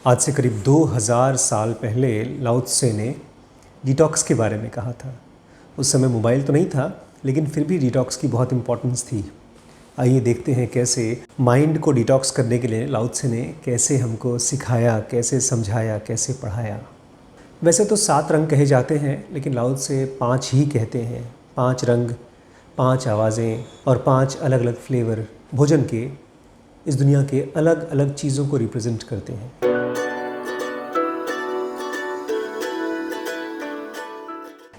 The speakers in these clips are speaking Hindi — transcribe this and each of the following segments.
आज से करीब 2000 साल पहले लाओ त्से ने डिटॉक्स के बारे में कहा था। उस समय मोबाइल तो नहीं था, लेकिन फिर भी डिटॉक्स की बहुत इम्पोर्टेंस थी। आइए देखते हैं कैसे माइंड को डिटॉक्स करने के लिए लाओ त्से ने कैसे हमको सिखाया, कैसे समझाया, कैसे पढ़ाया। वैसे तो 7 रंग कहे जाते हैं, लेकिन लाओ त्से 5 ही कहते हैं। 5 रंग, 5 आवाज़ें और 5 अलग अलग फ्लेवर भोजन के इस दुनिया के अलग अलग चीज़ों को रिप्रेजेंट करते हैं।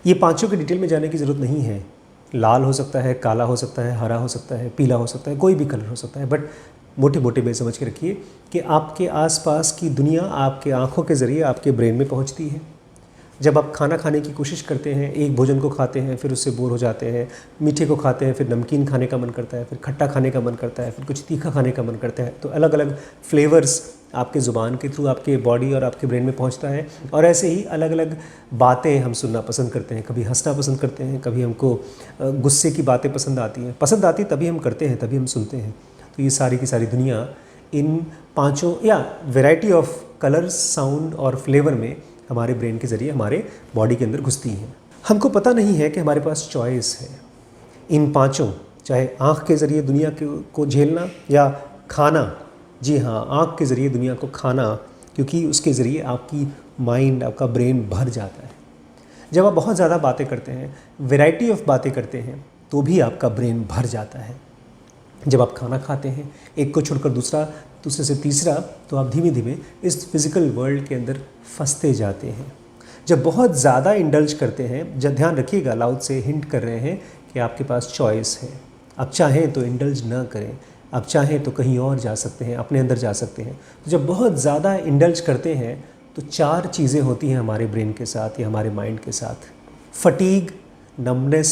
ये पांचों की डिटेल में जाने की ज़रूरत नहीं है। लाल हो सकता है, काला हो सकता है, हरा हो सकता है, पीला हो सकता है, कोई भी कलर हो सकता है। बट मोटे मोटे में समझ के रखिए कि आपके आसपास की दुनिया आपके आँखों के ज़रिए आपके ब्रेन में पहुँचती है। जब आप खाना खाने की कोशिश करते हैं, एक भोजन को खाते हैं, फिर उससे बोर हो जाते हैं, मीठे को खाते हैं, फिर नमकीन खाने का मन करता है, फिर खट्टा खाने का मन करता है, फिर कुछ तीखा खाने का मन करता है, तो अलग अलग फ्लेवर्स आपके ज़ुबान के थ्रू आपके बॉडी और आपके ब्रेन में पहुंचता है। और ऐसे ही अलग अलग बातें हम सुनना पसंद करते हैं। कभी हंसना पसंद करते हैं, कभी हमको गुस्से की बातें पसंद आती तभी हम करते हैं, तभी हम सुनते हैं। तो ये सारी की सारी दुनिया इन पाँचों या वेराइटी ऑफ कलर्स, साउंड और फ्लेवर में हमारे ब्रेन के ज़रिए हमारे बॉडी के अंदर घुसती हैं। हमको पता नहीं है कि हमारे पास चॉइस है। इन पांचों, चाहे आँख के ज़रिए दुनिया को झेलना या खाना, जी हाँ, आँख के ज़रिए दुनिया को खाना, क्योंकि उसके ज़रिए आपकी माइंड, आपका ब्रेन भर जाता है। जब आप बहुत ज़्यादा बातें करते हैं, वैरायटी ऑफ बातें करते हैं, तो भी आपका ब्रेन भर जाता है। जब आप खाना खाते हैं, एक को छोड़कर दूसरा, दूसरे से तीसरा, तो आप धीमे धीमे इस फिज़िकल वर्ल्ड के अंदर फंसते जाते हैं। जब बहुत ज़्यादा इंडल्ज करते हैं, जब ध्यान रखिएगा, लाओ त्से हिंट कर रहे हैं कि आपके पास चॉइस है। आप चाहें तो इंडल्ज ना करें, आप चाहें तो कहीं और जा सकते हैं, अपने अंदर जा सकते हैं। तो जब बहुत ज़्यादा इंडल्ज करते हैं तो 4 चीज़ें होती हैं हमारे ब्रेन के साथ या हमारे माइंड के साथ। Fatigue, numbness,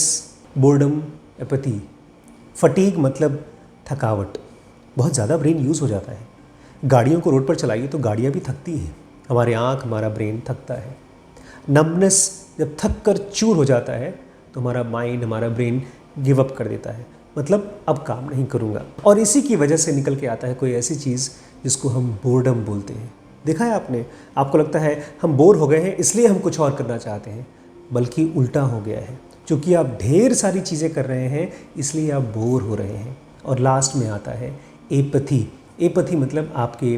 boredom, apathy. Fatigue मतलब थकावट, बहुत ज़्यादा ब्रेन यूज़ हो जाता है। गाड़ियों को रोड पर चलाइए तो गाड़ियाँ भी थकती हैं, हमारे आँख, हमारा ब्रेन थकता है। नमनेस, जब थक कर चूर हो जाता है तो हमारा माइंड, हमारा ब्रेन गिव अप कर देता है, मतलब अब काम नहीं करूँगा। और इसी की वजह से निकल के आता है कोई ऐसी चीज़ जिसको हम बोर्डम बोलते हैं। देखा है आपने? आपको लगता है हम बोर हो गए हैं इसलिए हम कुछ और करना चाहते हैं, बल्कि उल्टा हो गया है। क्योंकि आप ढेर सारी चीज़ें कर रहे हैं इसलिए आप बोर हो रहे हैं। और लास्ट में आता है एपैथी। एपैथी मतलब आपके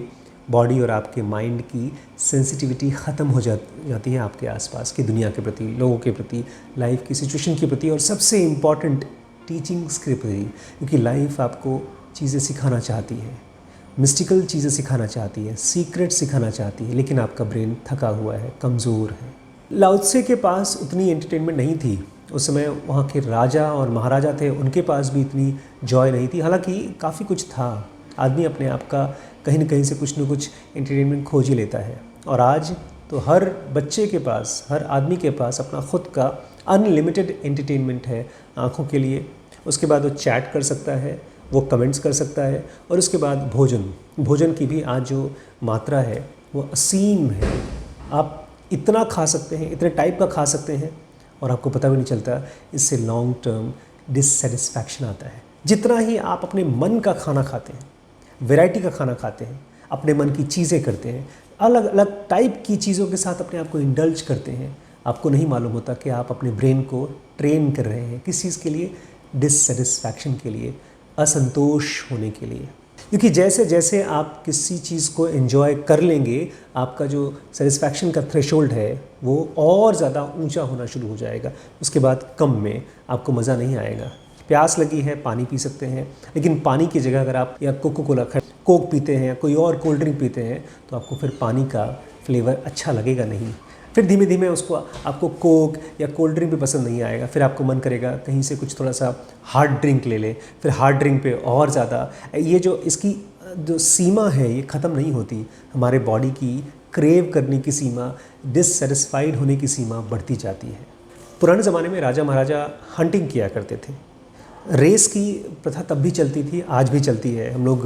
बॉडी और आपके माइंड की सेंसिटिविटी ख़त्म हो जाती है आपके आसपास की दुनिया के प्रति, लोगों के प्रति, लाइफ की सिचुएशन के प्रति, और सबसे इम्पॉर्टेंट टीचिंग्स के प्रति। क्योंकि लाइफ आपको चीज़ें सिखाना चाहती है, मिस्टिकल चीज़ें सिखाना चाहती है, सीक्रेट सिखाना चाहती है, लेकिन आपका ब्रेन थका हुआ है, कमज़ोर है। लाओ त्से के पास उतनी एंटरटेनमेंट नहीं थी। उस समय वहाँ के राजा और महाराजा थे, उनके पास भी इतनी जॉय नहीं थी। हालांकि काफ़ी कुछ था, आदमी अपने आप का कहीं न कहीं से कुछ न कुछ एंटरटेनमेंट खोज ही लेता है। और आज तो हर बच्चे के पास, हर आदमी के पास अपना खुद का अनलिमिटेड एंटरटेनमेंट है आँखों के लिए। उसके बाद वो चैट कर सकता है, वो कमेंट्स कर सकता है, और उसके बाद भोजन की भी आज जो मात्रा है वो असीम है। आप इतना खा सकते हैं, इतने टाइप का खा सकते हैं, और आपको पता भी नहीं चलता। इससे लॉन्ग टर्म डिससेटिस्फैक्शन आता है। जितना ही आप अपने मन का खाना खाते हैं, वैरायटी का खाना खाते हैं, अपने मन की चीज़ें करते हैं, अलग अलग टाइप की चीज़ों के साथ अपने आप को इंडल्ज करते हैं, आपको नहीं मालूम होता कि आप अपने ब्रेन को ट्रेन कर रहे हैं किस चीज़ के लिए? डिससेटिस्फैक्शन के लिए, असंतोष होने के लिए। क्योंकि जैसे जैसे आप किसी चीज़ को एंजॉय कर लेंगे, आपका जो सेटिस्फैक्शन का थ्रेशोल्ड है वो और ज़्यादा ऊंचा होना शुरू हो जाएगा। उसके बाद कम में आपको मज़ा नहीं आएगा। प्यास लगी है, पानी पी सकते हैं, लेकिन पानी की जगह अगर आप या कोक पीते हैं या कोई और कोल्ड ड्रिंक पीते हैं, तो आपको फिर पानी का फ्लेवर अच्छा लगेगा नहीं। फिर धीमे धीमे आपको कोक या कोल्ड ड्रिंक भी पसंद नहीं आएगा। फिर आपको मन करेगा कहीं से कुछ थोड़ा सा हार्ड ड्रिंक ले ले, फिर हार्ड ड्रिंक पे और ज़्यादा। ये जो इसकी जो सीमा है ये ख़त्म नहीं होती। हमारे बॉडी की क्रेव करने की सीमा, डिससेटिस्फाइड होने की सीमा बढ़ती जाती है। पुराने ज़माने में राजा महाराजा हंटिंग किया करते थे। रेस की प्रथा तब भी चलती थी, आज भी चलती है। हम लोग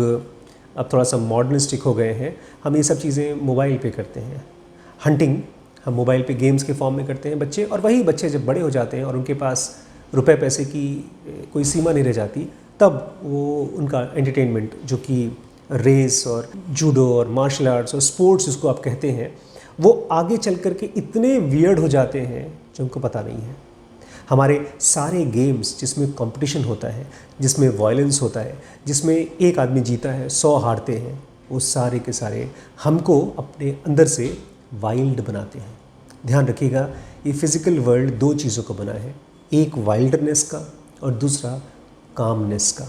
अब थोड़ा सा मॉडर्निस्टिक हो गए हैं, हम ये सब चीज़ें मोबाइल पे करते हैं। हंटिंग हम मोबाइल पे गेम्स के फॉर्म में करते हैं बच्चे, और वही बच्चे जब बड़े हो जाते हैं और उनके पास रुपए पैसे की कोई सीमा नहीं रह जाती, तब वो उनका एंटरटेनमेंट जो कि रेस और जूडो और मार्शल आर्ट्स और स्पोर्ट्स जिसको आप कहते हैं, वो आगे चल कर के इतने वियर्ड हो जाते हैं जो उनको पता नहीं है। हमारे सारे गेम्स जिसमें कंपटीशन होता है, जिसमें वायलेंस होता है, जिसमें एक आदमी जीता है 100 हारते हैं, वो सारे के सारे हमको अपने अंदर से वाइल्ड बनाते हैं। ध्यान रखिएगा, ये फिज़िकल वर्ल्ड दो चीज़ों का बना है, एक वाइल्डनेस का और दूसरा कामनेस का।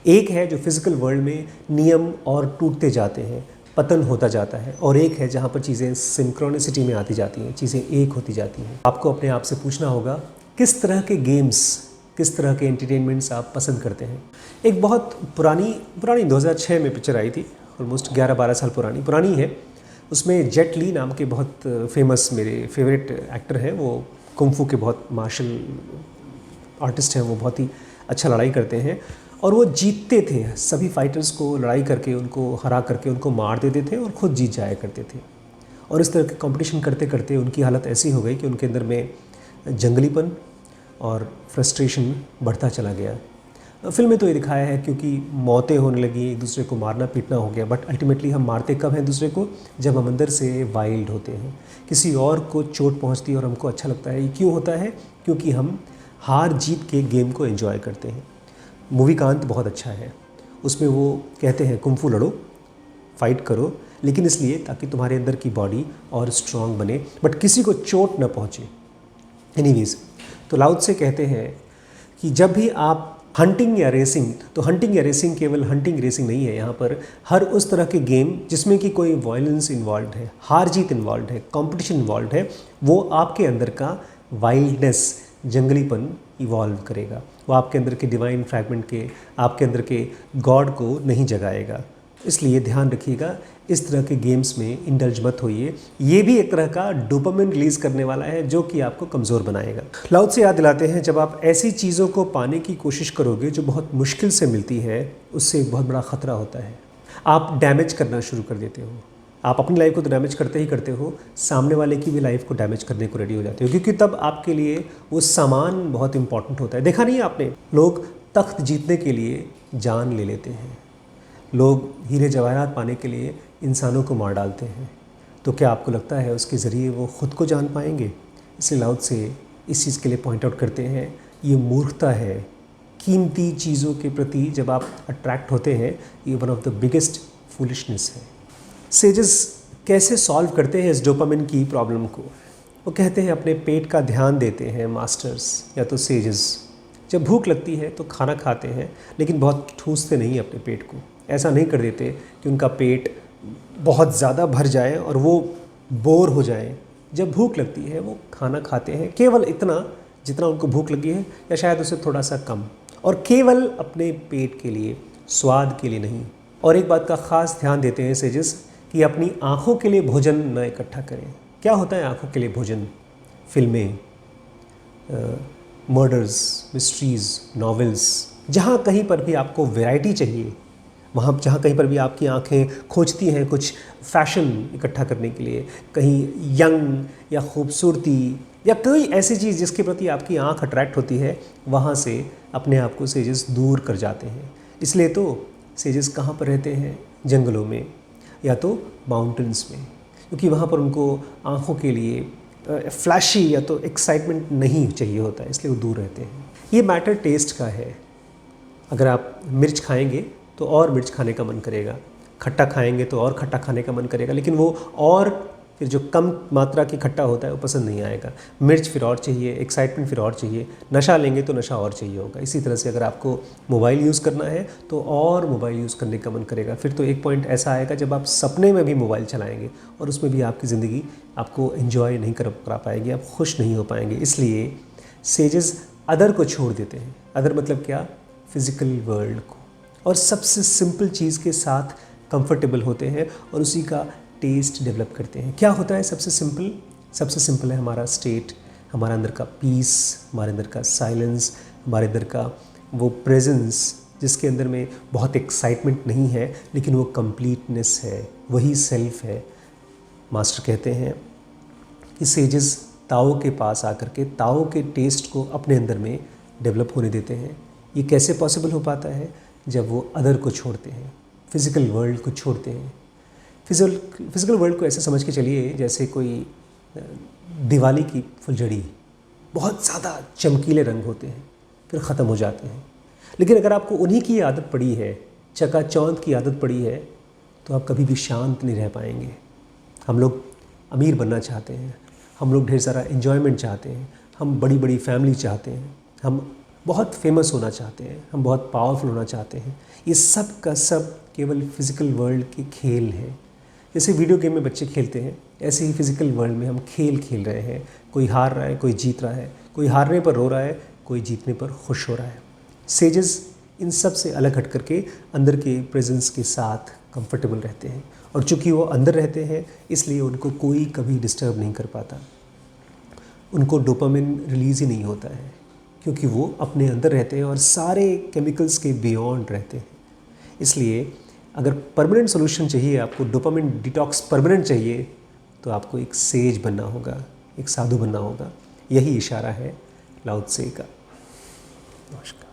एक है जो फिज़िकल वर्ल्ड में नियम और टूटते जाते हैं, पतन होता जाता है, और एक है जहाँ पर चीज़ें सिंक्रोनिसिटी में आती जाती हैं, चीज़ें एक होती जाती हैं। आपको अपने आप से पूछना होगा किस तरह के गेम्स, किस तरह के एंटरटेनमेंट्स आप पसंद करते हैं। एक बहुत पुरानी 2006 में पिक्चर आई थी, ऑलमोस्ट 11-12 साल पुरानी है। उसमें जेट ली नाम के बहुत फेमस मेरे फेवरेट एक्टर हैं, वो कुंफू के बहुत मार्शल आर्टिस्ट हैं, वो बहुत ही अच्छा लड़ाई करते हैं और वो जीतते थे सभी फाइटर्स को, लड़ाई करके उनको हरा करके उनको मार देते थे और ख़ुद जीत जाया करते थे। और इस तरह के कंपटीशन करते करते उनकी हालत ऐसी हो गई कि उनके अंदर में जंगलीपन और फ्रस्ट्रेशन बढ़ता चला गया। फिल्म में तो ये दिखाया है क्योंकि मौतें होने लगी, एक दूसरे को मारना पीटना हो गया, बट अल्टीमेटली हम मारते कब हैं दूसरे को, जब हम अंदर से वाइल्ड होते हैं, किसी और को चोट पहुंचती है और हमको अच्छा लगता है। ये क्यों होता है? क्योंकि हम हार जीत के गेम को एंजॉय करते हैं। मूवी का अंत बहुत अच्छा है, उसमें वो कहते हैं कुंफू लड़ो, फाइट करो, लेकिन इसलिए ताकि तुम्हारे अंदर की बॉडी और स्ट्रांग बने, बट किसी को चोट न पहुँचे। एनीवेज, तो लाओ त्से कहते हैं कि जब भी आप हंटिंग या रेसिंग, तो हंटिंग या रेसिंग केवल हंटिंग रेसिंग नहीं है, यहाँ पर हर उस तरह के गेम जिसमें कि कोई वायलेंस इन्वॉल्व है, हार जीत इन्वॉल्व है, कंपटीशन इन्वॉल्व है, वो आपके अंदर का वाइल्डनेस, जंगलीपन इवॉल्व करेगा। वो आपके अंदर के डिवाइन फ्रैगमेंट के, आपके अंदर के गॉड को नहीं जगाएगा। इसलिए ध्यान रखिएगा, इस तरह के गेम्स में इंडल्ज मत होइए। ये भी एक तरह का डोपामिन रिलीज़ करने वाला है जो कि आपको कमज़ोर बनाएगा। लाओ त्से याद दिलाते हैं, जब आप ऐसी चीज़ों को पाने की कोशिश करोगे जो बहुत मुश्किल से मिलती है, उससे एक बहुत बड़ा ख़तरा होता है। आप डैमेज करना शुरू कर देते हो। आप अपनी लाइफ को तो डैमेज करते ही करते हो, सामने वाले की भी लाइफ को डैमेज करने को रेडी हो जाते हो, क्योंकि तब आपके लिए वो सामान बहुत इंपॉर्टेंट होता है। देखा नहीं है आपने, लोग तख्त जीतने के लिए जान ले लेते हैं, लोग हीरे जवाहरात पाने के लिए इंसानों को मार डालते हैं। तो क्या आपको लगता है उसके ज़रिए वो ख़ुद को जान पाएंगे? इसलिए लाओ त्से इस चीज़ के लिए पॉइंट आउट करते हैं, ये मूर्खता है। कीमती चीज़ों के प्रति जब आप अट्रैक्ट होते हैं, ये one of the biggest foolishness है। सेजेस कैसे सॉल्व करते हैं इस डोपामिन की प्रॉब्लम को? वो कहते हैं अपने पेट का ध्यान देते हैं मास्टर्स या तो सेजेस। जब भूख लगती है तो खाना खाते हैं, लेकिन बहुत ठूसते नहीं अपने पेट को। ऐसा नहीं कर देते कि उनका पेट बहुत ज़्यादा भर जाए और वो बोर हो जाए। जब भूख लगती है वो खाना खाते हैं, केवल इतना जितना उनको भूख लगी है, या शायद उससे थोड़ा सा कम, और केवल अपने पेट के लिए, स्वाद के लिए नहीं। और एक बात का ख़ास ध्यान देते हैं सेजेस कि अपनी आँखों के लिए भोजन न इकट्ठा करें। क्या होता है आँखों के लिए भोजन? फिल्में, मर्डर्स, मिस्ट्रीज़, नॉवेल्स। जहाँ कहीं पर भी आपको वैरायटी चाहिए, वहाँ जहाँ कहीं पर भी आपकी आँखें खोजती हैं कुछ फैशन इकट्ठा करने के लिए, कहीं यंग या खूबसूरती या कोई ऐसी चीज़ जिसके प्रति आपकी आँख अट्रैक्ट होती है, वहाँ से अपने आप को सेजेस दूर कर जाते हैं। इसलिए तो सेजेस कहाँ पर रहते हैं? जंगलों में या तो माउंटेन्स में, क्योंकि वहाँ पर उनको आँखों के लिए फ्लैशी या तो एक्साइटमेंट नहीं चाहिए होता है, इसलिए वो दूर रहते हैं। ये मैटर टेस्ट का है। अगर आप मिर्च खाएंगे तो और मिर्च खाने का मन करेगा, खट्टा खाएंगे तो और खट्टा खाने का मन करेगा, लेकिन वो और फिर जो कम मात्रा की खट्टा होता है वो पसंद नहीं आएगा। मिर्च फिर और चाहिए, एक्साइटमेंट फिर और चाहिए, नशा लेंगे तो नशा और चाहिए होगा। इसी तरह से अगर आपको मोबाइल यूज़ करना है तो और मोबाइल यूज़ करने का मन करेगा। फिर तो एक पॉइंट ऐसा आएगा जब आप सपने में भी मोबाइल चलाएंगे और उसमें भी आपकी ज़िंदगी आपको एंजॉय नहीं कर पाएंगे, आप खुश नहीं हो पाएंगे। इसलिए सेजेस अदर को छोड़ देते हैं। अदर मतलब क्या? फिज़िकल वर्ल्ड को, और सबसे सिंपल चीज़ के साथ कंफर्टेबल होते हैं और उसी का टेस्ट डेवलप करते हैं। क्या होता है सबसे सिंपल? सबसे सिंपल है हमारा स्टेट, हमारा अंदर का पीस, हमारे अंदर का साइलेंस, हमारे अंदर का वो प्रेजेंस जिसके अंदर में बहुत एक्साइटमेंट नहीं है, लेकिन वो कंप्लीटनेस है, वही सेल्फ है। मास्टर कहते हैं कि सेजेस ताओ के पास आकर के ताओ के टेस्ट को अपने अंदर में डेवलप होने देते हैं। ये कैसे पॉसिबल हो पाता है? जब वो अदर को छोड़ते हैं। फिज़िकल वर्ल्ड को छोड़ते हैं। फिज़िकल वर्ल्ड को ऐसे समझ के चलिए जैसे कोई दिवाली की फुलझड़ी, बहुत ज़्यादा चमकीले रंग होते हैं फिर ख़त्म हो जाते हैं। लेकिन अगर आपको उन्हीं की आदत पड़ी है, चकाचौंध की आदत पड़ी है, तो आप कभी भी शांत नहीं रह पाएंगे। हम लोग अमीर बनना चाहते हैं, हम लोग ढेर सारा एन्जॉयमेंट चाहते हैं, हम बड़ी बड़ी फैमिली चाहते हैं, हम बहुत फेमस होना चाहते हैं, हम बहुत पावरफुल होना चाहते हैं। ये सब का सब केवल फिज़िकल वर्ल्ड के खेल है। जैसे वीडियो गेम में बच्चे खेलते हैं, ऐसे ही फिज़िकल वर्ल्ड में हम खेल खेल रहे हैं। कोई हार रहा है, कोई जीत रहा है, कोई हारने पर रो रहा है, कोई जीतने पर खुश हो रहा है। सेजेस इन सब से अलग हट करके अंदर के प्रेजेंस के साथ कंफर्टेबल रहते हैं, और चूँकि वो अंदर रहते हैं इसलिए उनको कोई कभी डिस्टर्ब नहीं कर पाता। उनको डोपामिन रिलीज़ ही नहीं होता है, क्योंकि वो अपने अंदर रहते हैं और सारे केमिकल्स के बियॉन्ड रहते हैं। इसलिए अगर परमानेंट सोल्यूशन चाहिए, आपको डोपामिन डिटॉक्स परमानेंट चाहिए, तो आपको एक सेज बनना होगा, एक साधु बनना होगा। यही इशारा है लाओ त्से का। नमस्कार।